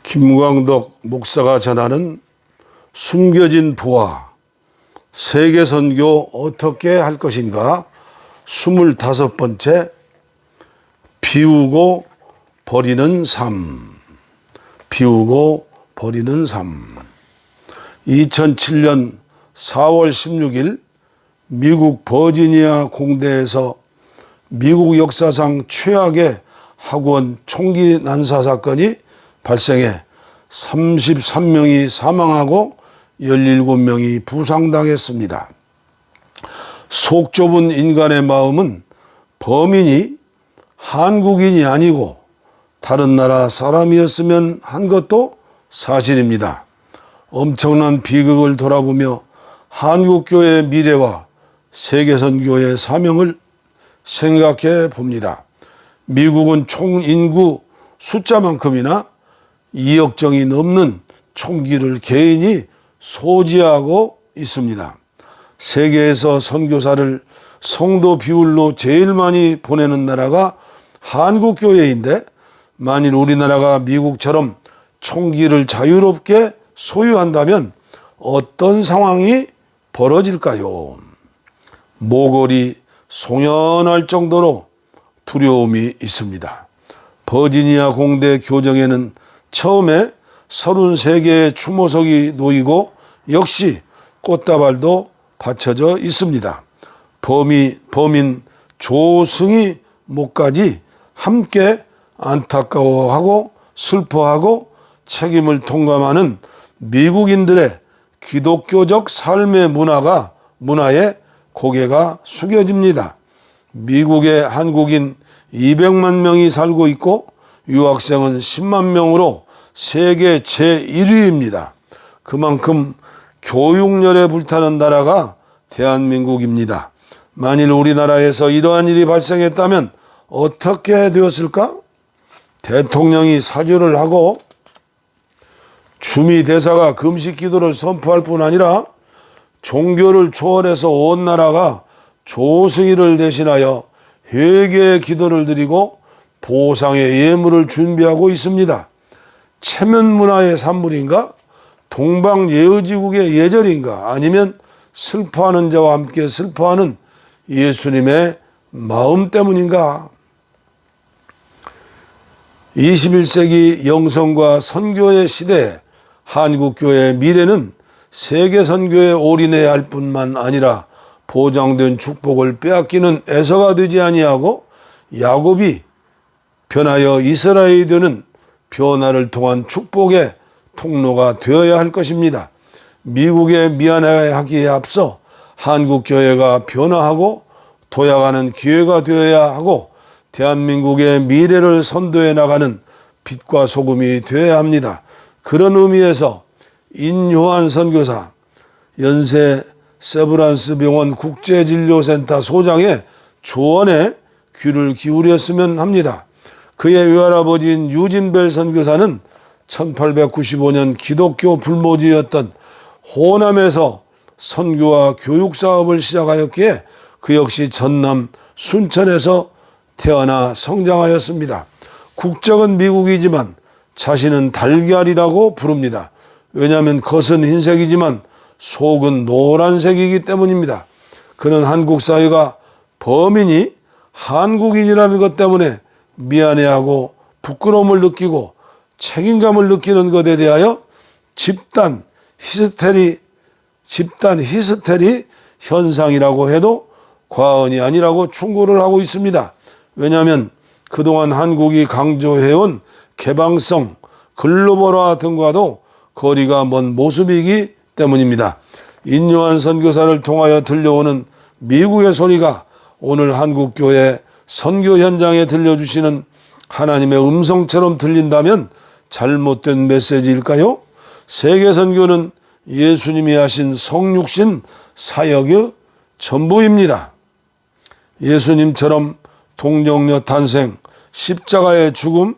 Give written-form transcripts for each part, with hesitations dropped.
김광덕 목사가 전하는 숨겨진 부와 세계선교 어떻게 할 것인가 25번째 비우고 버리는 삶. 비우고 버리는 삶. 2007년 4월 16일 미국 버지니아 공대에서 미국 역사상 최악의 학원 총기 난사 사건이 발생해 33명이 사망하고 17명이 부상당했습니다. 속 좁은 인간의 마음은 범인이 한국인이 아니고 다른 나라 사람이었으면 한 것도 사실입니다. 엄청난 비극을 돌아보며 한국교회의 미래와 세계선교의 사명을 생각해 봅니다. 미국은 총 인구 숫자만큼이나 2억 정이 넘는 총기를 개인이 소지하고 있습니다. 세계에서 선교사를 성도 비율로 제일 많이 보내는 나라가 한국교회인데 만일 우리나라가 미국처럼 총기를 자유롭게 소유한다면 어떤 상황이 벌어질까요? 모골이 송연할 정도로 두려움이 있습니다. 버지니아 공대 교정에는 처음에 33개의 추모석이 놓이고 역시 꽃다발도 받쳐져 있습니다. 범인 조승희 목까지 함께 안타까워하고 슬퍼하고 책임을 통감하는 미국인들의 기독교적 삶의 문화에 고개가 숙여집니다. 미국에 한국인 200만 명이 살고 있고 유학생은 10만 명으로 세계 제1위입니다. 그만큼 교육열에 불타는 나라가 대한민국입니다. 만일 우리나라에서 이러한 일이 발생했다면 어떻게 되었을까? 대통령이 사죄를 하고 주미 대사가 금식 기도를 선포할 뿐 아니라 종교를 초월해서 온 나라가 조승희를 대신하여 회개의 기도를 드리고 보상의 예물을 준비하고 있습니다. 체면 문화의 산물인가? 동방 예의지국의 예절인가? 아니면 슬퍼하는 자와 함께 슬퍼하는 예수님의 마음 때문인가? 21세기 영성과 선교의 시대에 한국교회의 미래는 세계선교에 올인해야 할 뿐만 아니라 보장된 축복을 빼앗기는 애서가 되지 아니하고 야곱이 변하여 이스라엘이 되는 변화를 통한 축복의 통로가 되어야 할 것입니다. 미국에 미안해하기에 앞서 한국교회가 변화하고 도약하는 기회가 되어야 하고 대한민국의 미래를 선도해 나가는 빛과 소금이 되어야 합니다. 그런 의미에서 인요한 선교사, 연세 세브란스 병원 국제진료센터 소장의 조언에 귀를 기울였으면 합니다. 그의 외할아버지인 유진벨 선교사는 1895년 기독교 불모지였던 호남에서 선교와 교육 사업을 시작하였기에 그 역시 전남 순천에서 태어나 성장하였습니다. 국적은 미국이지만 자신은 달걀이라고 부릅니다. 왜냐하면 겉은 흰색이지만 속은 노란색이기 때문입니다. 그는 한국 사회가 범인이 한국인이라는 것 때문에 미안해하고 부끄러움을 느끼고 책임감을 느끼는 것에 대하여 집단 히스테리 현상이라고 해도 과언이 아니라고 충고를 하고 있습니다. 왜냐하면 그동안 한국이 강조해온 개방성, 글로벌화 등과도 거리가 먼 모습이기 때문입니다. 인요한 선교사를 통하여 들려오는 미국의 소리가 오늘 한국교회 선교 현장에 들려주시는 하나님의 음성처럼 들린다면 잘못된 메시지일까요? 세계선교는 예수님이 하신 성육신 사역의 전부입니다. 예수님처럼 동정녀 탄생, 십자가의 죽음,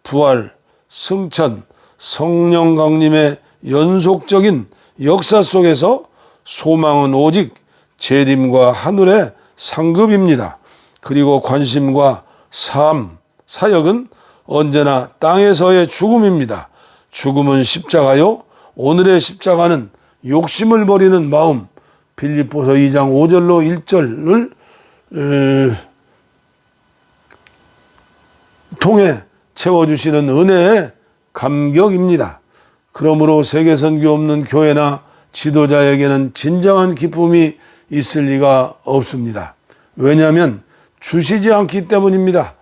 부활, 승천, 성령 강림의 연속적인 역사 속에서 소망은 오직 재림과 하늘의 상급입니다. 그리고 관심과 삶, 사역은 언제나 땅에서의 죽음입니다. 죽음은 십자가요. 오늘의 십자가는 욕심을 버리는 마음. 빌립보서 2장 5절로 1절을 통해 채워주시는 은혜의 감격입니다. 그러므로 세계선교 없는 교회나 지도자에게는 진정한 기쁨이 있을 리가 없습니다. 왜냐하면 주시지 않기 때문입니다.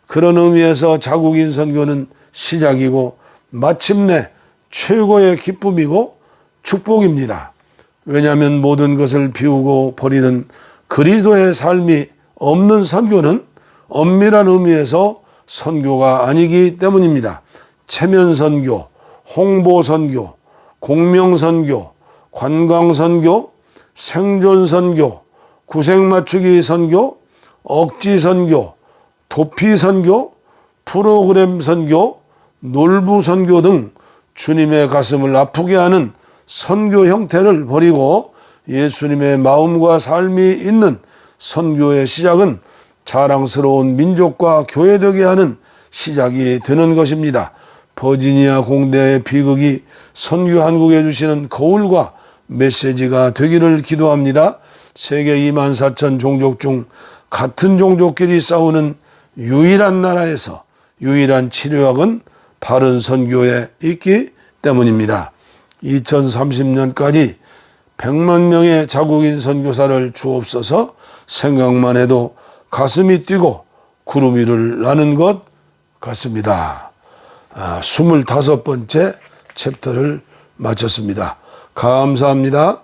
그런 의미에서 자국인 선교는 시작이고 마침내 최고의 기쁨이고 축복입니다. 왜냐하면 모든 것을 비우고 버리는 그리스도의 삶이 없는 선교는 엄밀한 의미에서 선교가 아니기 때문입니다. 체면선교, 홍보선교, 공명선교, 관광선교, 생존선교, 구색맞추기 선교, 억지선교, 도피선교, 프로그램선교, 놀부선교 등 주님의 가슴을 아프게 하는 선교 형태를 버리고 예수님의 마음과 삶이 있는 선교의 시작은 자랑스러운 민족과 교회되게 하는 시작이 되는 것입니다. 버지니아 공대의 비극이 선교 한국에 주시는 거울과 메시지가 되기를 기도합니다. 세계 24,000 종족 중 같은 종족끼리 싸우는 유일한 나라에서 유일한 치료약은 바른 선교에 있기 때문입니다. 2030년까지 100만 명의 자국인 선교사를 주옵소서. 생각만 해도 가슴이 뛰고 구름 위를 나는 것 같습니다. 25번째 챕터를 마쳤습니다. 감사합니다.